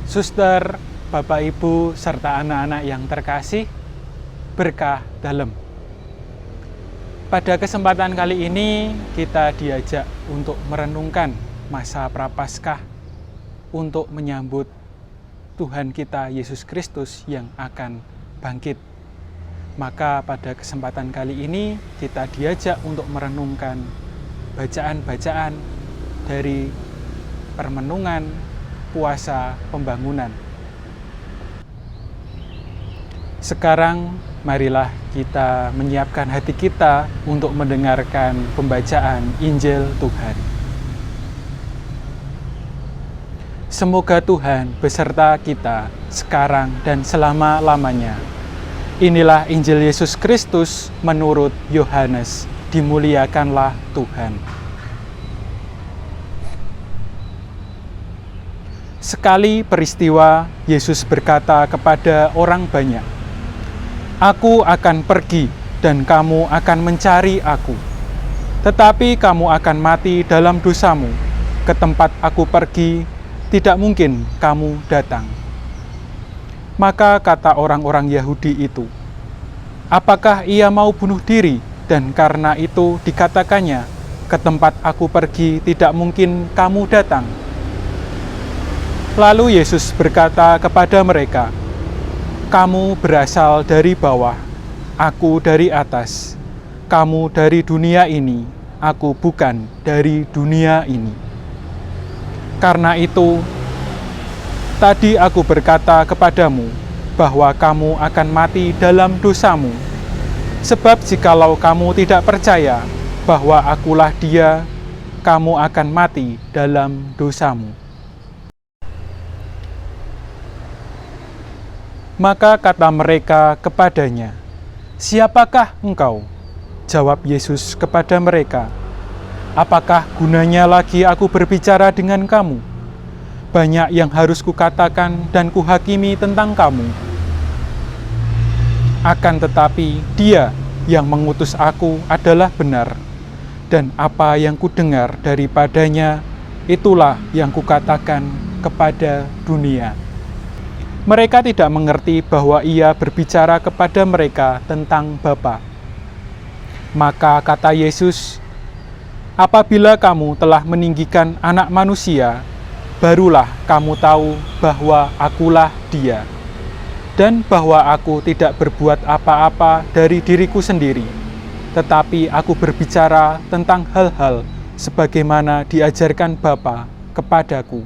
Suster, Bapak Ibu, serta anak-anak yang terkasih, berkah dalam. Pada kesempatan kali ini kita diajak untuk merenungkan masa Prapaskah untuk menyambut Tuhan kita Yesus Kristus yang akan bangkit. Maka pada kesempatan kali ini kita diajak untuk merenungkan bacaan-bacaan dari permenungan puasa pembangunan. Sekarang marilah kita menyiapkan hati kita untuk mendengarkan pembacaan Injil Tuhan. Semoga Tuhan beserta kita sekarang dan selama-lamanya. Inilah Injil Yesus Kristus menurut Yohanes. Dimuliakanlah Tuhan. Sekali peristiwa, Yesus berkata kepada orang banyak, "Aku akan pergi dan kamu akan mencari aku. Tetapi kamu akan mati dalam dosamu. Ke tempat aku pergi, tidak mungkin kamu datang." Maka kata orang-orang Yahudi itu, "Apakah ia mau bunuh diri? Dan karena itu dikatakannya, ke tempat aku pergi tidak mungkin kamu datang." Lalu Yesus berkata kepada mereka, "Kamu berasal dari bawah, aku dari atas. Kamu dari dunia ini, aku bukan dari dunia ini. Karena itu, tadi aku berkata kepadamu bahwa kamu akan mati dalam dosamu. Sebab jikalau kamu tidak percaya bahwa akulah Dia, kamu akan mati dalam dosamu." Maka kata mereka kepadanya, "Siapakah engkau?" Jawab Yesus kepada mereka, "Apakah gunanya lagi aku berbicara dengan kamu? Banyak yang harus kukatakan dan kuhakimi tentang kamu. Akan tetapi Dia yang mengutus aku adalah benar, dan apa yang kudengar daripadanya, itulah yang kukatakan kepada dunia." Mereka tidak mengerti bahwa ia berbicara kepada mereka tentang Bapa. Maka kata Yesus, "Apabila kamu telah meninggikan Anak Manusia, barulah kamu tahu bahwa akulah Dia, dan bahwa aku tidak berbuat apa-apa dari diriku sendiri, tetapi aku berbicara tentang hal-hal sebagaimana diajarkan Bapa kepadaku.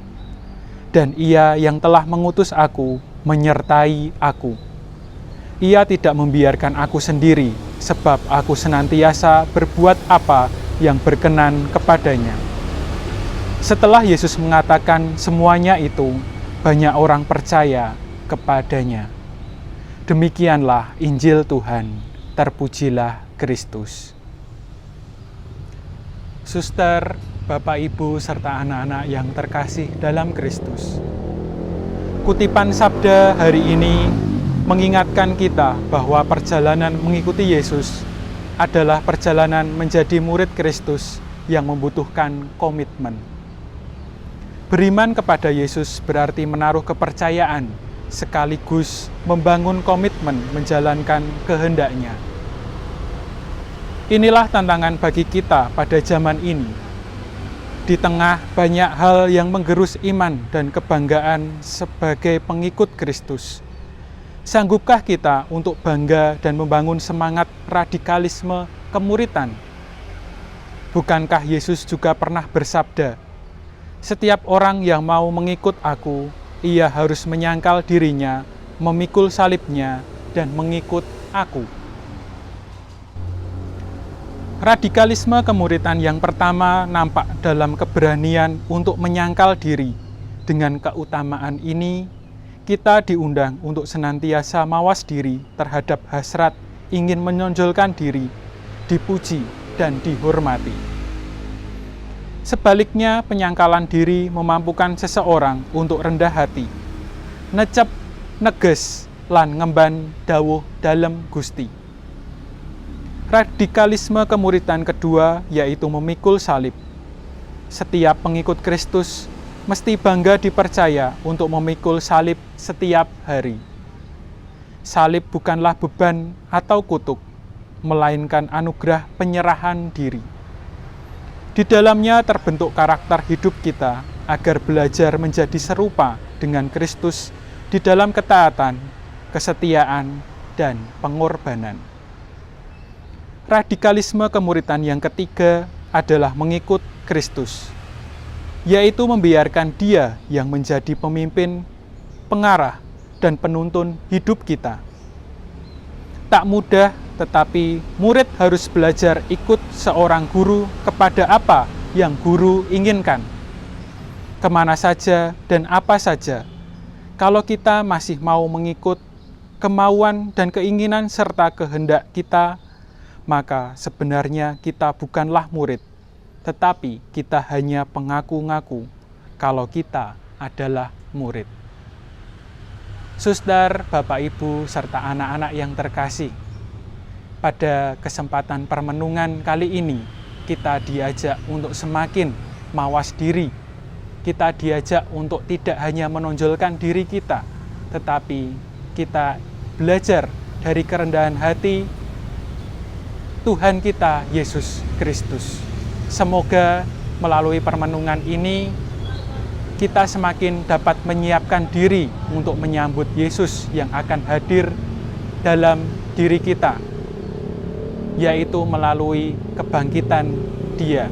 Dan Ia yang telah mengutus aku menyertai aku. Ia tidak membiarkan aku sendiri, sebab aku senantiasa berbuat apa yang berkenan kepadanya." Setelah Yesus mengatakan semuanya itu, banyak orang percaya kepadanya. Demikianlah Injil Tuhan. Terpujilah Kristus. Suster, Bapak, Ibu, serta anak-anak yang terkasih dalam Kristus. Kutipan sabda hari ini mengingatkan kita bahwa perjalanan mengikuti Yesus adalah perjalanan menjadi murid Kristus yang membutuhkan komitmen. Beriman kepada Yesus berarti menaruh kepercayaan sekaligus membangun komitmen menjalankan kehendak-Nya. Inilah tantangan bagi kita pada zaman ini. Di tengah banyak hal yang menggerus iman dan kebanggaan sebagai pengikut Kristus, sanggupkah kita untuk bangga dan membangun semangat radikalisme kemuritan? Bukankah Yesus juga pernah bersabda, "Setiap orang yang mau mengikut aku, ia harus menyangkal dirinya, memikul salibnya, dan mengikut aku"? Radikalisme kemuritan yang pertama nampak dalam keberanian untuk menyangkal diri. Dengan keutamaan ini, kita diundang untuk senantiasa mawas diri terhadap hasrat ingin menonjolkan diri, dipuji, dan dihormati. Sebaliknya, penyangkalan diri memampukan seseorang untuk rendah hati, necep, neges, lan ngemban dawuh dalem Gusti. Radikalisme kemuritan kedua yaitu memikul salib. Setiap pengikut Kristus mesti bangga dipercaya untuk memikul salib setiap hari. Salib bukanlah beban atau kutuk, melainkan anugerah penyerahan diri. Di dalamnya terbentuk karakter hidup kita agar belajar menjadi serupa dengan Kristus di dalam ketaatan, kesetiaan, dan pengorbanan. Radikalisme kemuridan yang ketiga adalah mengikut Kristus, yaitu membiarkan Dia yang menjadi pemimpin, pengarah, dan penuntun hidup kita. Tak mudah, tetapi murid harus belajar ikut seorang guru kepada apa yang guru inginkan, kemana saja dan apa saja. Kalau kita masih mau mengikut kemauan dan keinginan serta kehendak kita, maka sebenarnya kita bukanlah murid, tetapi kita hanya pengaku-ngaku kalau kita adalah murid. Suster, Bapak, Ibu, serta anak-anak yang terkasih, pada kesempatan permenungan kali ini, kita diajak untuk semakin mawas diri. Kita diajak untuk tidak hanya menonjolkan diri kita, tetapi kita belajar dari kerendahan hati Tuhan kita, Yesus Kristus. Semoga melalui permenungan ini, kita semakin dapat menyiapkan diri untuk menyambut Yesus yang akan hadir dalam diri kita, yaitu melalui kebangkitan Dia.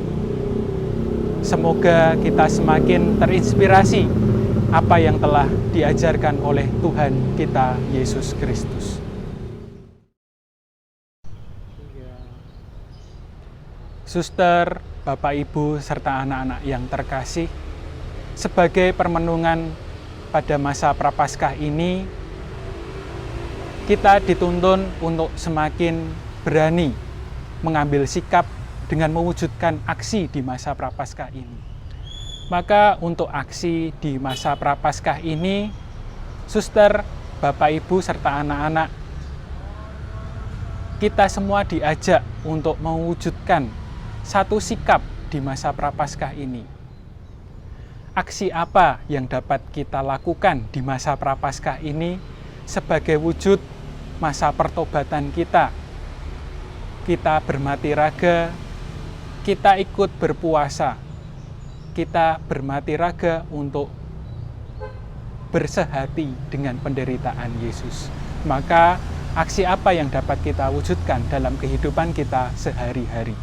Semoga kita semakin terinspirasi apa yang telah diajarkan oleh Tuhan kita, Yesus Kristus. Suster, Bapak, Ibu, serta anak-anak yang terkasih, sebagai permenungan pada masa Prapaskah ini, kita dituntun untuk semakin berani mengambil sikap dengan mewujudkan aksi di masa Prapaskah ini. Maka untuk aksi di masa Prapaskah ini, Suster, Bapak, Ibu, serta anak-anak, kita semua diajak untuk mewujudkan satu sikap di masa Prapaskah ini. Aksi apa yang dapat kita lakukan di masa Prapaskah ini sebagai wujud masa pertobatan kita? Kita bermati raga, kita ikut berpuasa, kita bermati raga untuk bersehati dengan penderitaan Yesus. Maka aksi apa yang dapat kita wujudkan dalam kehidupan kita sehari-hari?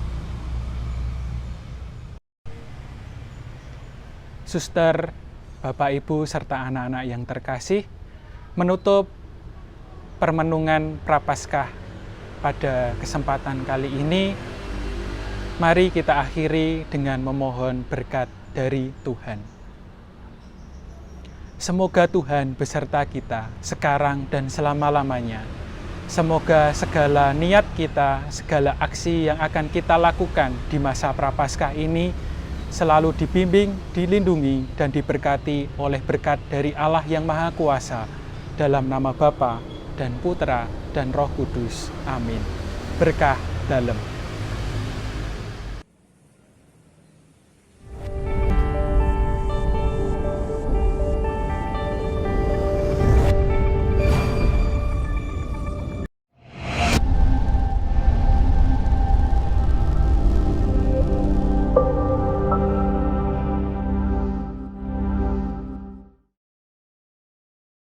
Suster, Bapak, Ibu, serta anak-anak yang terkasih, menutup permenungan Prapaskah pada kesempatan kali ini, mari kita akhiri dengan memohon berkat dari Tuhan. Semoga Tuhan beserta kita sekarang dan selama-lamanya. Semoga segala niat kita, segala aksi yang akan kita lakukan di masa Prapaskah ini selalu dibimbing, dilindungi, dan diberkati oleh berkat dari Allah yang Maha Kuasa, dalam nama Bapa dan Putra dan Roh Kudus. Amin. Berkah dalam.